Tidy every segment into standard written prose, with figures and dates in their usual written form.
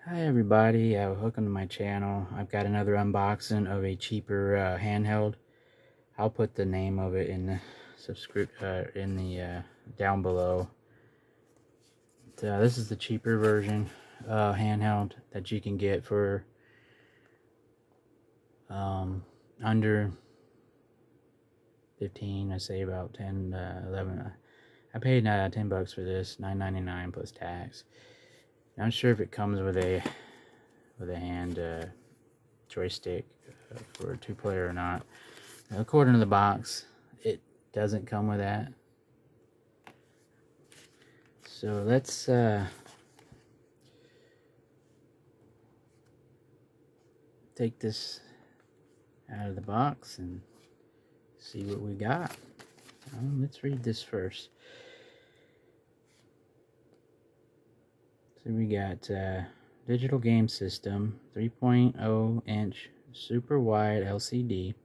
Hi everybody, welcome to my channel. I've got another unboxing of a cheaper handheld. I'll put the name of it in the down below. This is the cheaper version handheld that you can get for under 15. I say about 10, 11. I paid 10 bucks for this, $9.99 plus tax. Not sure if it comes with a hand joystick for a 2-player or not. Now, according to the box, it doesn't come with that. So let's take this out of the box and see what we got. Let's read this first. So we got digital game system, 3.0 inch super wide LCD.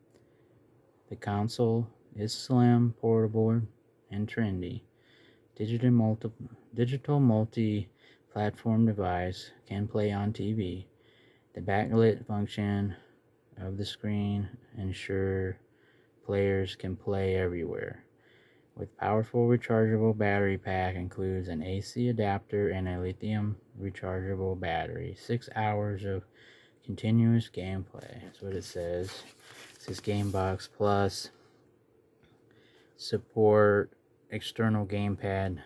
The console is slim, portable, and trendy. Digital multi-platform device, can play on TV. The backlit function of the screen ensure players can play everywhere. With powerful rechargeable battery pack, includes an AC adapter and a lithium rechargeable battery. 6 hours of continuous gameplay. That's what it says. It says Gamebox Plus. Support external gamepad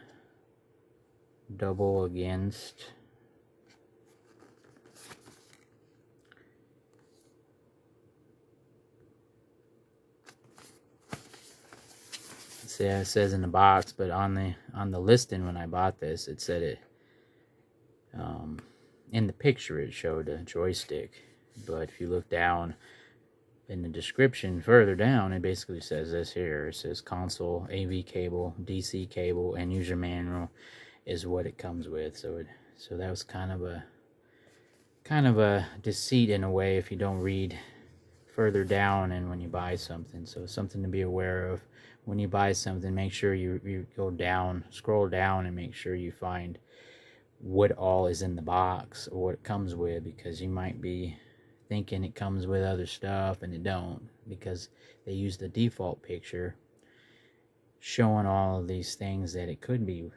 double against. Yeah, it says in the box, but on the listing when I bought this, it said it in the picture it showed a joystick, but if you look down in the description further down, it basically says this here. It says console, AV cable, DC cable, and user manual is what it comes with. So that was kind of a deceit in a way if you don't read further down and when you buy something. So something to be aware of when you buy something. Make sure you go down, scroll down, and make sure you find what all is in the box or what it comes with, because you might be thinking it comes with other stuff and it don't, because they use the default picture showing all of these things that it could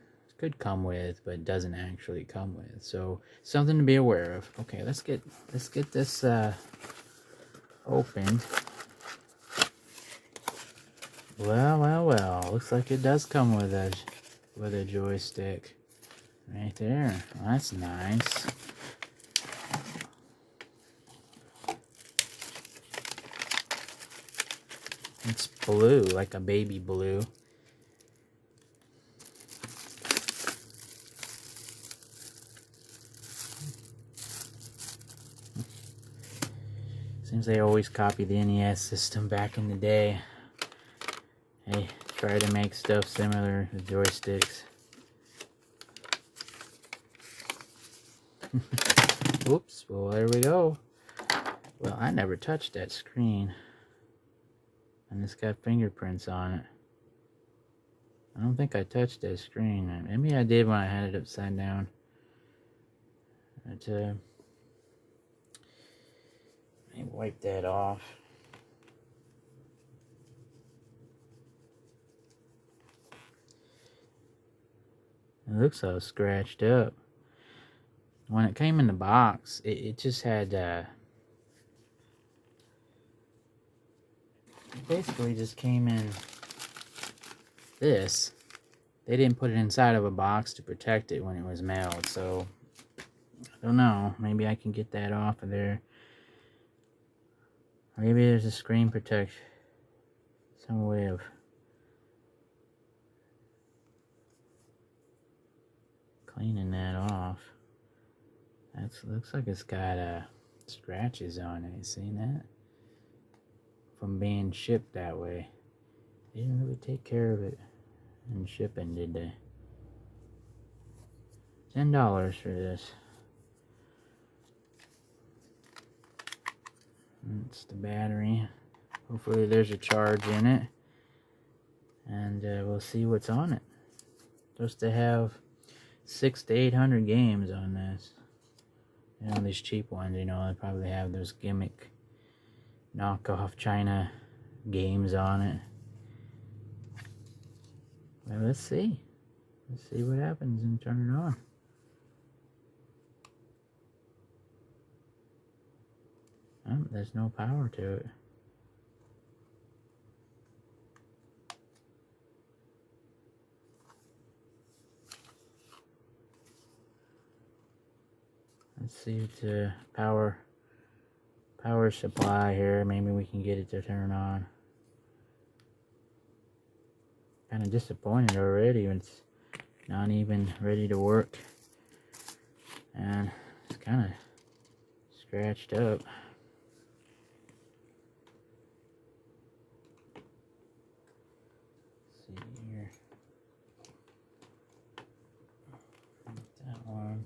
come with, but doesn't actually come with. So something to be aware of. Okay, let's get this opened. Well, looks like it does come with a joystick right there. Well, that's nice. It's blue, like a baby blue. Seems they always copy the NES system back in the day. They try to make stuff similar to joysticks. Oops, well, there we go. Well, I never touched that screen. And it's got fingerprints on it. I don't think I touched that screen. Maybe I did when I had it upside down. But, let me wipe that off. It looks all scratched up. When it came in the box, it just had, it basically just came in this. They didn't put it inside of a box to protect it when it was mailed, so I don't know. Maybe I can get that off of there. Maybe there's a screen protection, some way of cleaning that off. That looks like it's got scratches on it. You seen that? From being shipped that way. They didn't really take care of it in shipping, did they? $10 for this. That's the battery. Hopefully there's a charge in it. And we'll see what's on it. Supposed to have 600 to 800 games on this. You know, these cheap ones, you know, they probably have those gimmick knockoff China games on it. Well, let's see. Let's see what happens and turn it on. Oh, there's no power to it. Let's see if the power supply here. Maybe we can get it to turn on. Kind of disappointed already. It's not even ready to work, and it's kind of scratched up. Let's see here. That one.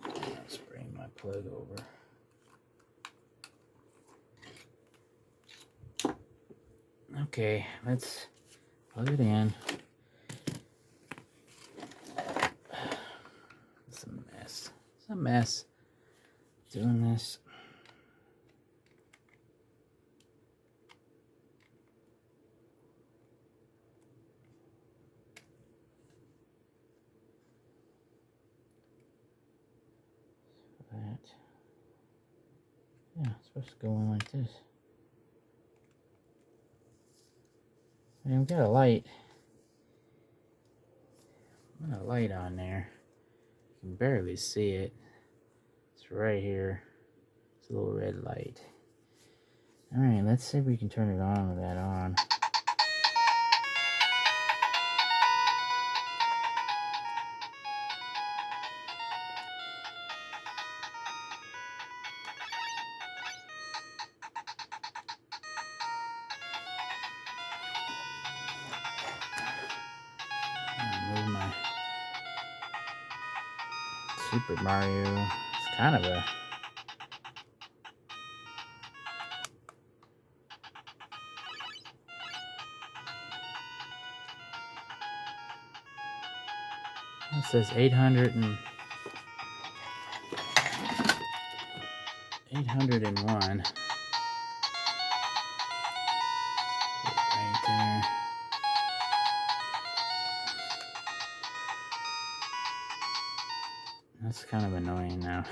Let's bring my plug over. Okay, let's plug it in. It's a mess. It's a mess doing this. Yeah, it's supposed to go in like this. And we've got a light. Got a light on there. You can barely see it. It's right here. It's a little red light. Alright, let's see if we can turn it on with that on. Move my Super Mario. It's kind of a it says 801. Right there. That's kind of annoying now.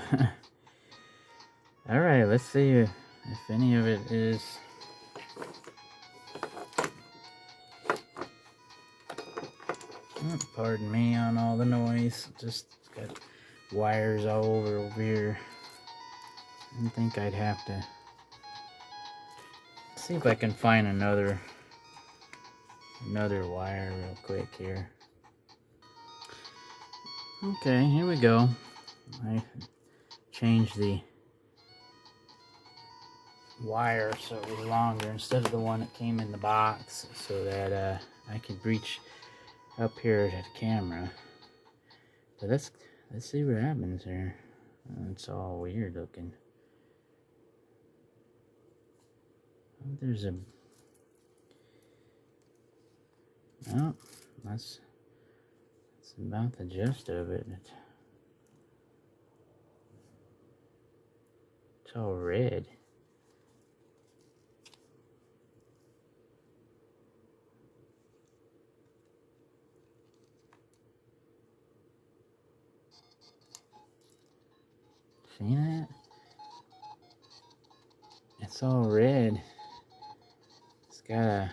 Alright, let's see if any of it is. Oh, pardon me on all the noise. Just got wires all over here. I didn't think I'd have to. See if I can find another wire real quick here. Okay, here we go. I changed the wire so it was longer instead of the one that came in the box, so that I could reach up here to the camera. But let's see what happens here. It's all weird looking. There's a oh, that's about the gist of it. It's all red. See that? It's all red. It's got a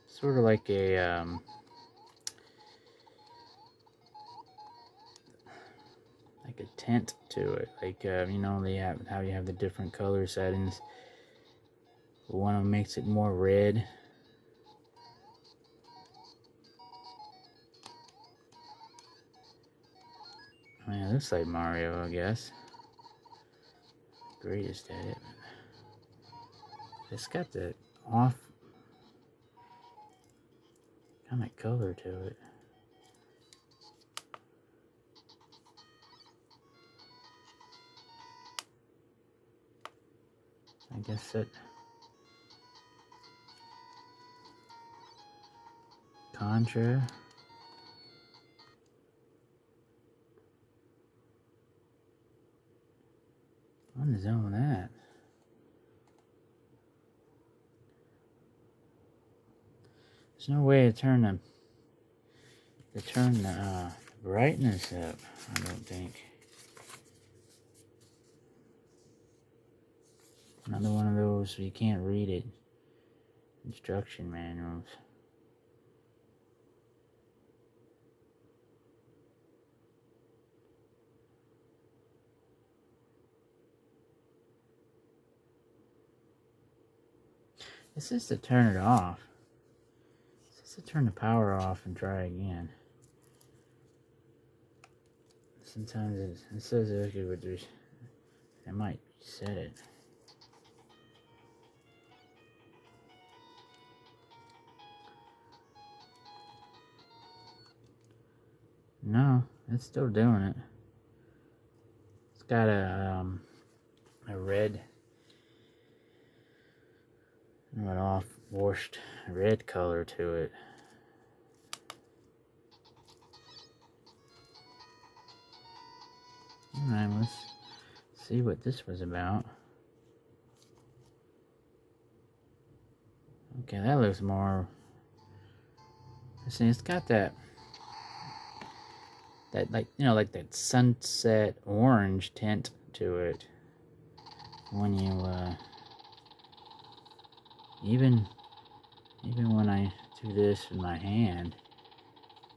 sort of like a tint to it, like you know, they have how you have the different color settings. One of them makes it more red. I mean, it looks like Mario, I guess. Greatest at it. It's got the off kind of color to it. I guess it Contra. What is all that? There's no way to turn the brightness up, I don't think. Another one of those you can't read it. Instruction manuals. This is to turn it off. This is to turn the power off and try again. Sometimes it says okay, but I might set it. No, it's still doing it. It's got a red, an off-washed red color to it. Alright, let's see what this was about. Okay, that looks more... See, it's got that like, you know, like that sunset orange tint to it. When you, even when I do this with my hand,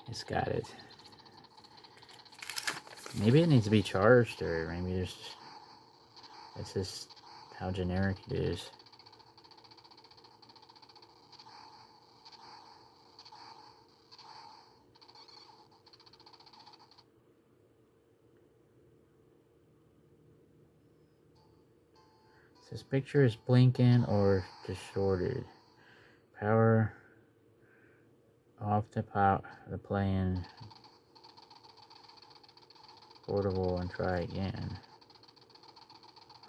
it's got it. Maybe it needs to be charged, or maybe that's just how generic it is. This picture is blinking or distorted. Power off the playing portable and try again.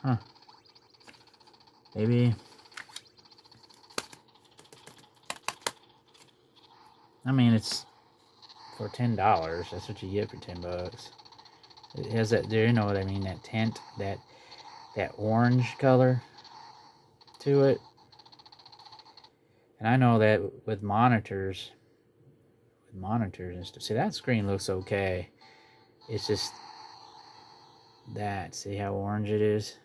Huh. Maybe. I mean, it's for $10. That's what you get for $10. It has that, you know what I mean, that tint, that orange color to it. And I know that with monitors and stuff. See, that screen looks okay. It's just that. See how orange it is?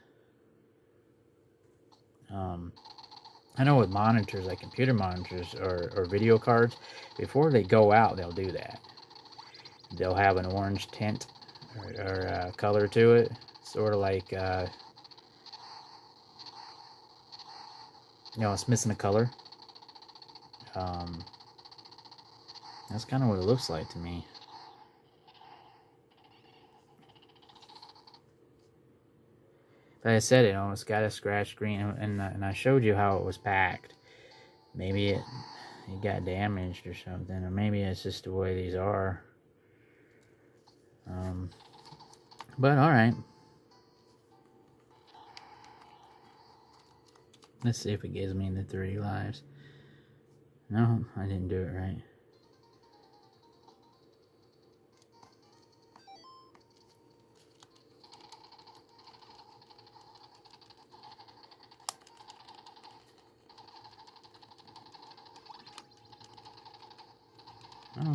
I know with monitors, like computer monitors or video cards, before they go out, they'll do that. They'll have an orange tint or color to it. Sort of like, you know, it's missing a color. That's kind of what it looks like to me. But I said, you know, it's got a scratch screen, and I showed you how it was packed. Maybe it got damaged or something, or maybe it's just the way these are. But all right. Let's see if it gives me the 3 lives. No, I didn't do it right.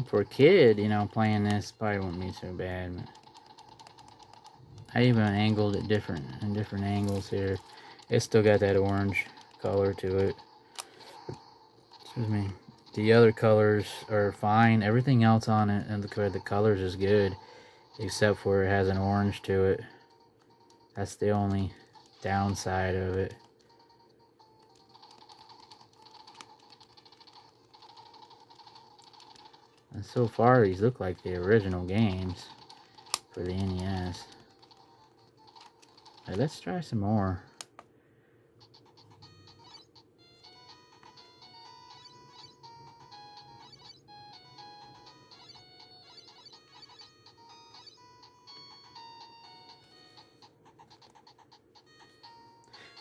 For a kid, you know, playing this probably won't be so bad. But I even angled it in different angles here. It's still got that orange color to it. Excuse me. The other colors are fine. Everything else on it and the colors is good, except for it has an orange to it. That's the only downside of it. And so far, these look like the original games for the NES. Right, let's try some more.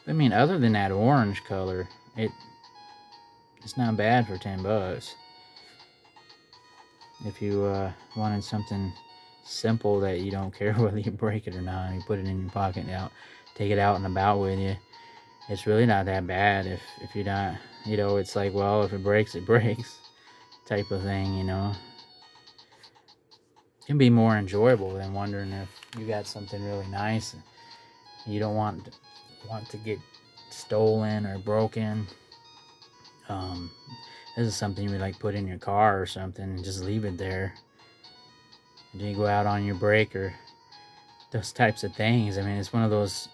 I mean, other than that orange color, it's not bad for $10. If you wanted something simple that you don't care whether you break it or not, you put it in your pocket and take it out and about with you. It's really not that bad if you're not, you know, it's like, well, if it breaks, it breaks type of thing, you know. It can be more enjoyable than wondering if you got something really nice and you don't want to get stolen or broken. This is something you would like put in your car or something and just leave it there. And you go out on your break or those types of things. I mean, it's one of those,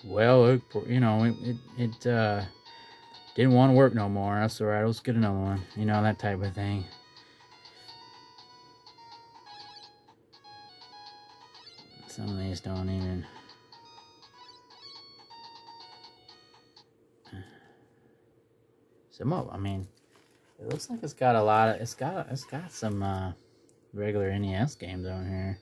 well, you know, it didn't want to work no more. That's all right. Let's get another one. You know, that type of thing. Some of these don't even. I mean, it looks like it's got a lot of. It's got some regular NES games on here.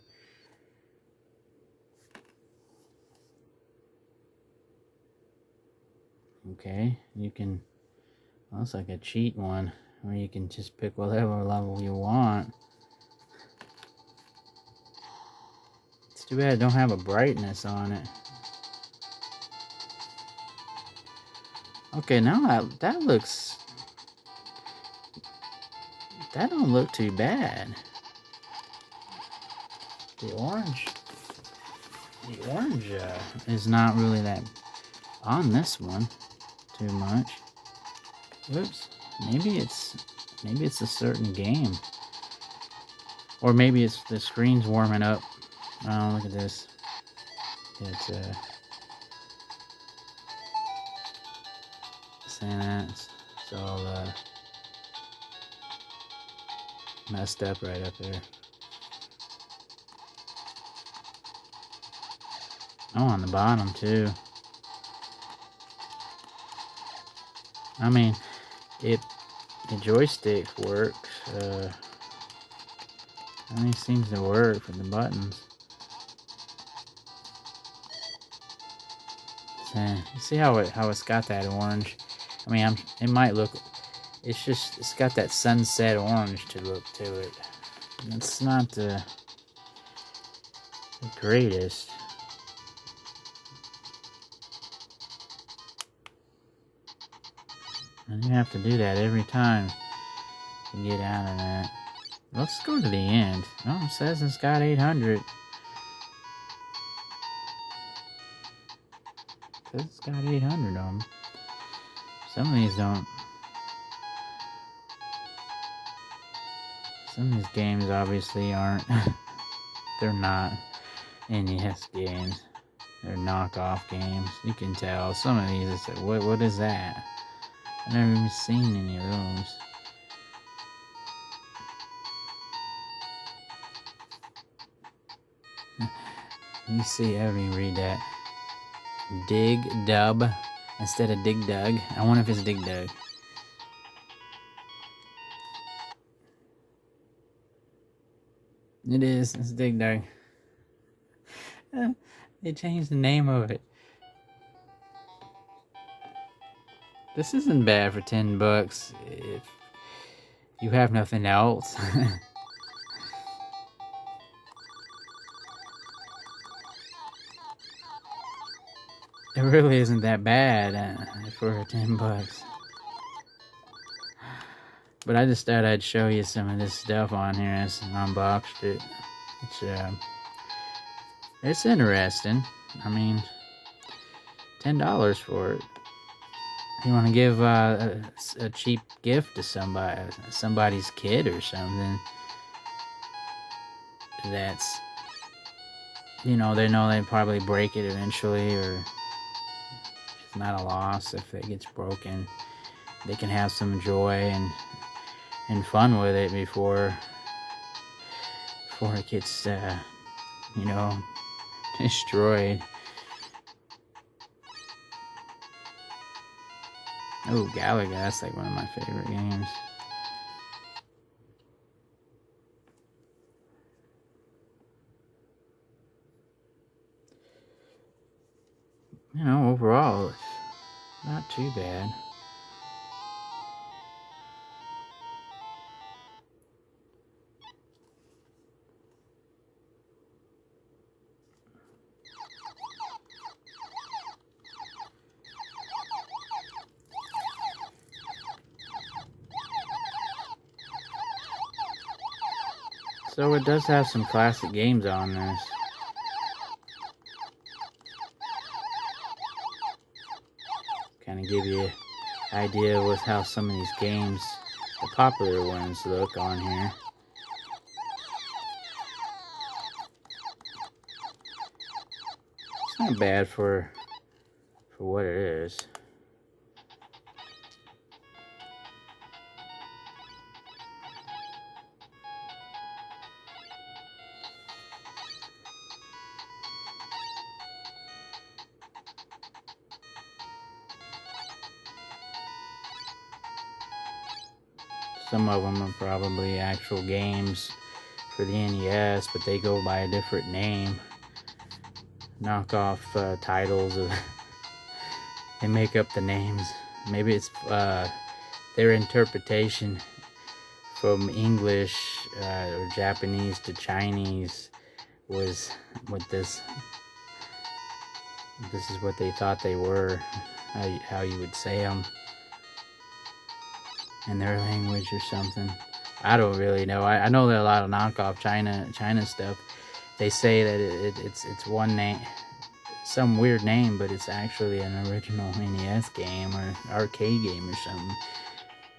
Okay, you can. Well, it's like a cheat one where you can just pick whatever level you want. It's too bad it don't have a brightness on it. Okay, now that looks. That don't look too bad. The orange is not really that on this one too much. Whoops. Maybe it's a certain game. Or maybe it's the screen's warming up. Oh, look at this. It's saying that it's all messed up right up there. Oh, on the bottom too. I mean, the joystick works. I mean, it seems to work for the buttons. So, you see how it's got that orange? I mean, it might look. It's got that sunset orange to look to it. It's not the greatest. And you have to do that every time to get out of that. Let's go to the end. Oh, it says it's got 800. It says it's got 800 on them. Some of these don't. Some of these games obviously aren't. They're not NES games. They're knockoff games. You can tell. Some of these, it's like, what is that? I've never even seen any of those. You see, I mean, read that. Dig Dub instead of Dig Dug. I wonder if it's Dig Dug. It is. It's Dig Dug. They changed the name of it. This isn't bad for $10 if you have nothing else. It really isn't that bad for $10. But I just thought I'd show you some of this stuff on here as I unboxed it. It's interesting. I mean, $10 for it. You want to give a cheap gift to somebody's kid or something. That's, you know, they know they'd probably break it eventually, or it's not a loss if it gets broken. They can have some joy and fun with it before it gets, you know, destroyed. Oh, Galaga, that's like one of my favorite games. You know, overall, Not too bad. So it does have some classic games on this. Kind of give you an idea with how some of these games, the popular ones, look on here. It's not bad for what it is. Some of them are probably actual games for the NES, but they go by a different name. Knockoff titles of they make up the names. Maybe it's their interpretation from English or Japanese to Chinese was what this is what they thought they were, how you would say them in their language or something. I don't really know. I know that a lot of knockoff China stuff, they say that it's one name, some weird name, but it's actually an original NES game or arcade game or something.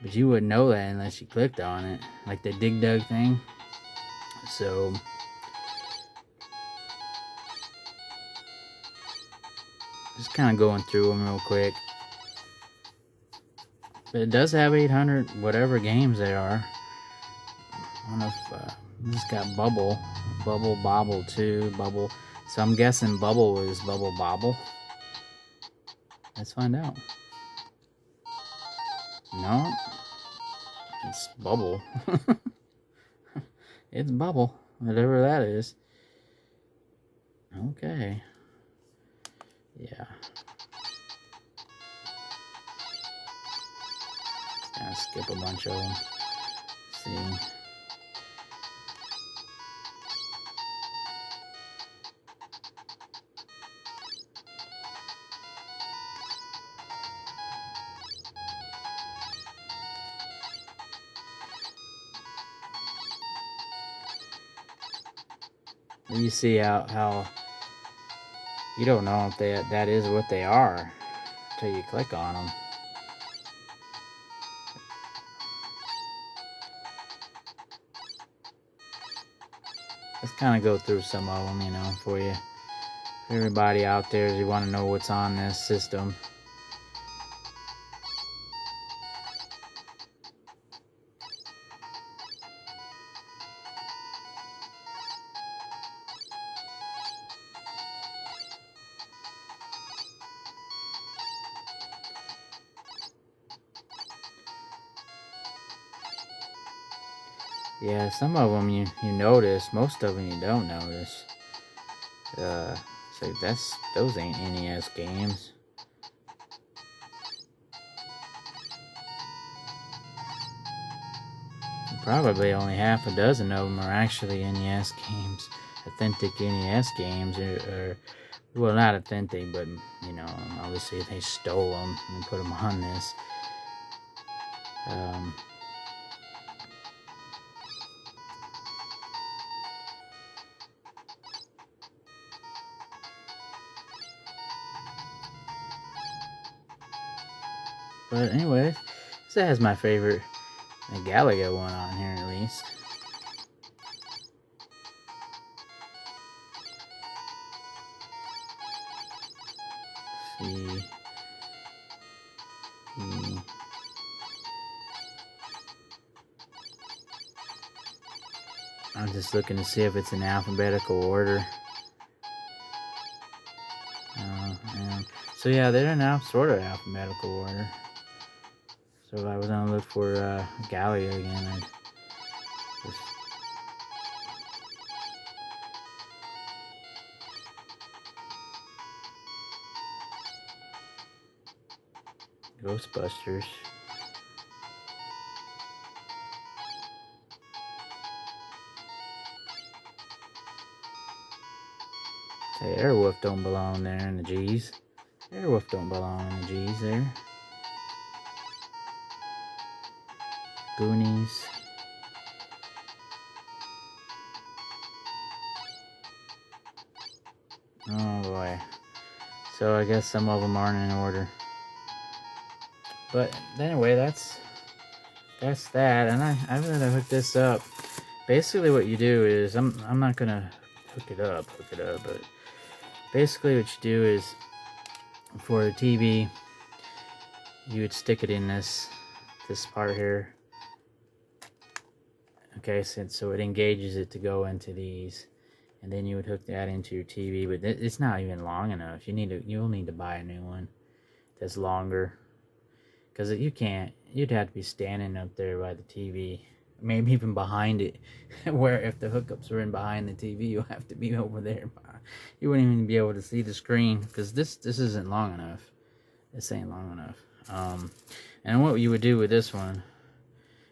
But you wouldn't know that unless you clicked on it, like the Dig Dug thing. So just kind of going through them real quick. But it does have 800 whatever games there are. I don't know if it's got Bubble Bobble 2, Bubble. So I'm guessing Bubble is Bubble Bobble. Let's find out. No, it's Bubble. It's Bubble, whatever that is. Okay. Yeah. Just gonna skip a bunch of them. Let's see. You see how you don't know if that is what they are until you click on them. Let's kind of go through some of them, you know, for you. For everybody out there, if you want to know what's on this system. Yeah, some of them you notice, most of them you don't notice. So those ain't NES games. Probably only half a dozen of them are actually NES games, authentic NES games, or well, not authentic, but you know, obviously they stole them and put them on this. But anyway, this has my favorite Galaga one on here at least. Let's see. I'm just looking to see if it's in alphabetical order. So yeah, they're in sort of alphabetical order. So if I was gonna look for Galaga again, I'd just Ghostbusters. Say, Airwolf don't belong there in the G's. Airwolf don't belong in the G's there. Goonies. Oh boy. So I guess some of them aren't in order. But anyway, that's that. And I'm gonna hook this up. Basically, what you do is I'm not gonna hook it up, but basically what you do is for the TV, you would stick it in this part here. Okay, so it engages it to go into these, and then you would hook that into your TV. But it's not even long enough. You'll need to buy a new one that's longer, because you'd have to be standing up there by the TV, maybe even behind it, where if the hookups are in behind the TV, you'll have to be over there. You wouldn't even be able to see the screen, because this isn't long enough. This ain't long enough. And what you would do with this one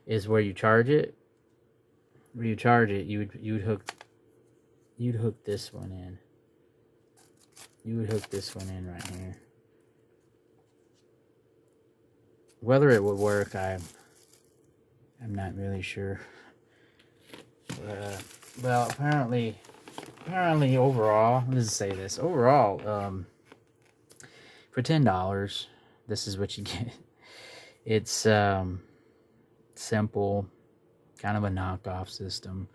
is where you charge it, you'd hook this one in. You would hook this one in right here. Whether it would work, I'm not really sure. Well, apparently overall, let's say this. Overall, for $10, this is what you get. It's simple, kind of a knockoff system.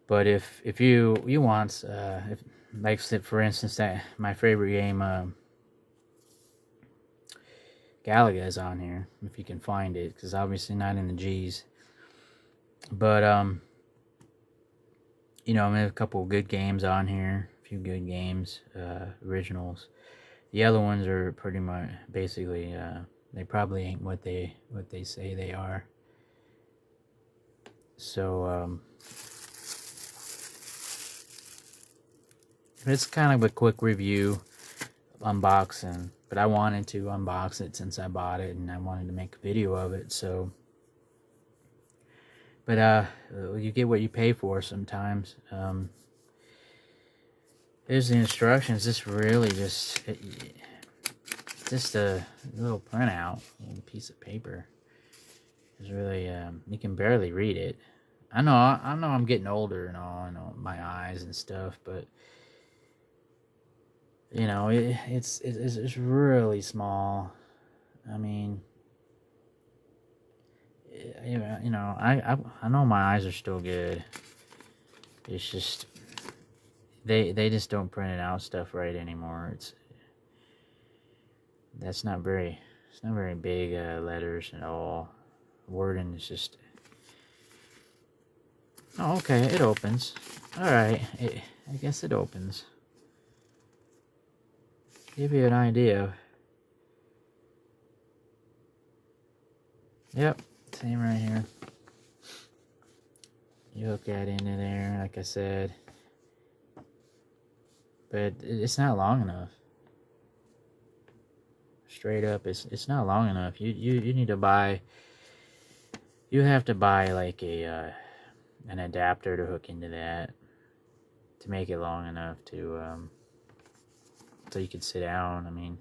But if you want, if, like for instance, that my favorite game, Galaga is on here, if you can find it, because obviously not in the G's. But you know, I mean, a couple of good games on here, a few good games, originals. The other ones are pretty much basically they probably ain't what they say they are. So it's kind of a quick review, unboxing, but I wanted to unbox it since I bought it, and I wanted to make a video of it. So, but you get what you pay for sometimes. Here's the instructions. This really just a little printout, a little piece of paper. It's really you can barely read it. I know I'm getting older and all, I know my eyes and stuff, but you know, it's really small. I mean, you know, I know my eyes are still good. It's just they just don't print it out stuff right anymore. It's not very big letters at all. Wording is just. Oh, okay, it opens. All right, I guess it opens. Give you an idea. Yep, same right here. You hook that into there, like I said. But it's not long enough. Straight up, it's not long enough. You need to buy. You have to buy like an adapter to hook into that to make it long enough to so you could sit down. I mean,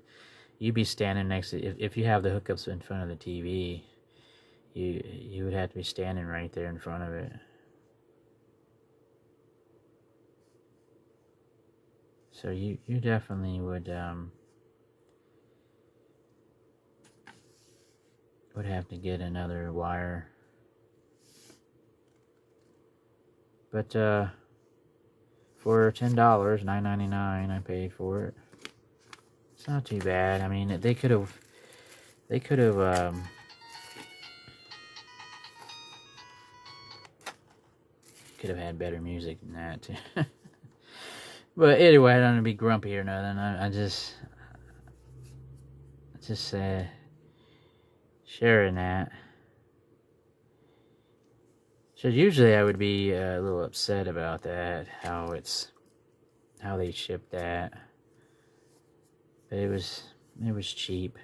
you'd be standing next to, if you have the hookups in front of the TV, you would have to be standing right there in front of it. So you definitely would have to get another wire. But for $10, $9.99, I paid for it. It's not too bad. I mean, they could have had better music than that too. But anyway, I don't want to be grumpy or nothing. I just sharing that. So usually I would be a little upset about that, how they shipped that. But it was cheap.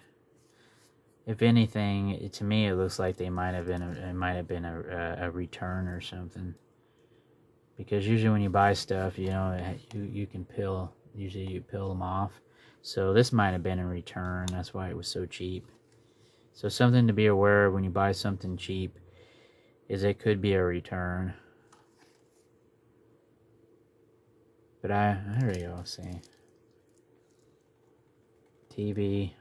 if anything, to me it looks like it might have been a return or something. Because usually when you buy stuff, you know, you can peel. Usually you peel them off. So this might have been a return. That's why it was so cheap. So something to be aware of when you buy something cheap is it could be a return. But there you go. See, TV.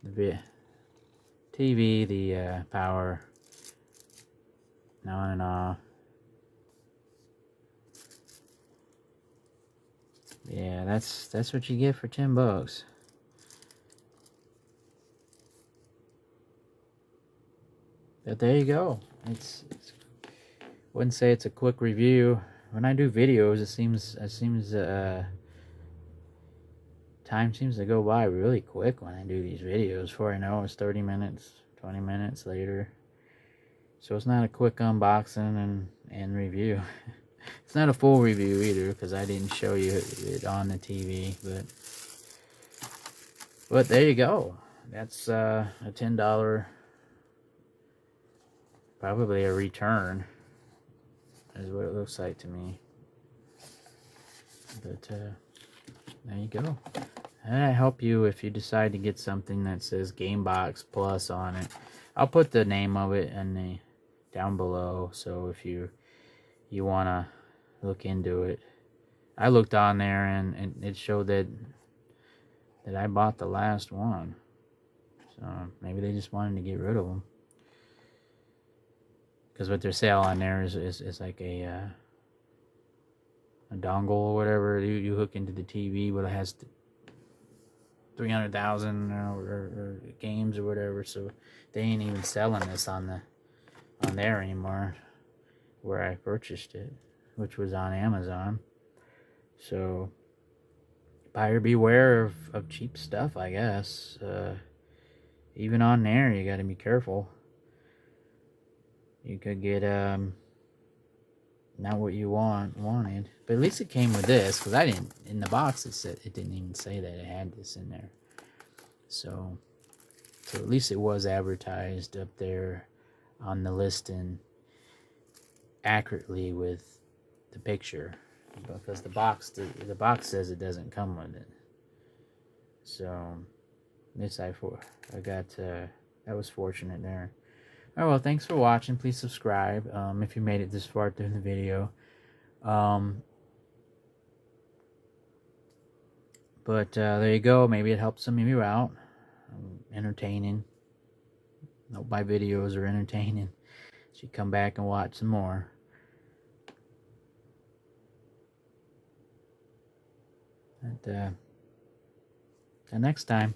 The power on and off. Yeah, that's what you get for $10. But there you go. It's wouldn't say it's a quick review. When I do videos, it seems time seems to go by really quick when I do these videos. Before I know, it's 30 minutes, 20 minutes later. So it's not a quick unboxing and review. It's not a full review either, because I didn't show you it on the TV. But there you go. That's a $10, probably a return, is what it looks like to me. But there you go. And I help you if you decide to get something that says Gamebox Plus on it. I'll put the name of it down below, so if you want to look into it. I looked on there and it showed that I bought the last one. So maybe they just wanted to get rid of them. Because what they're selling on there is like a dongle or whatever you hook into the TV, but it has 300,000 or games or whatever. So they ain't even selling this on there anymore, where I purchased it, which was on Amazon. So buyer beware of cheap stuff, I guess. Even on there, you got to be careful. You could get not what you wanted, but at least it came with this, because I didn't, in the box it didn't even say that it had this in there. So at least it was advertised up there on the listing accurately with the picture, because the box says it doesn't come with it. So this I got that was fortunate there. Oh, well, thanks for watching. Please subscribe if you made it this far through the video. But there you go. Maybe it helps some of you out. Entertaining. Hope my videos are entertaining. So you come back and watch some more. And till next time.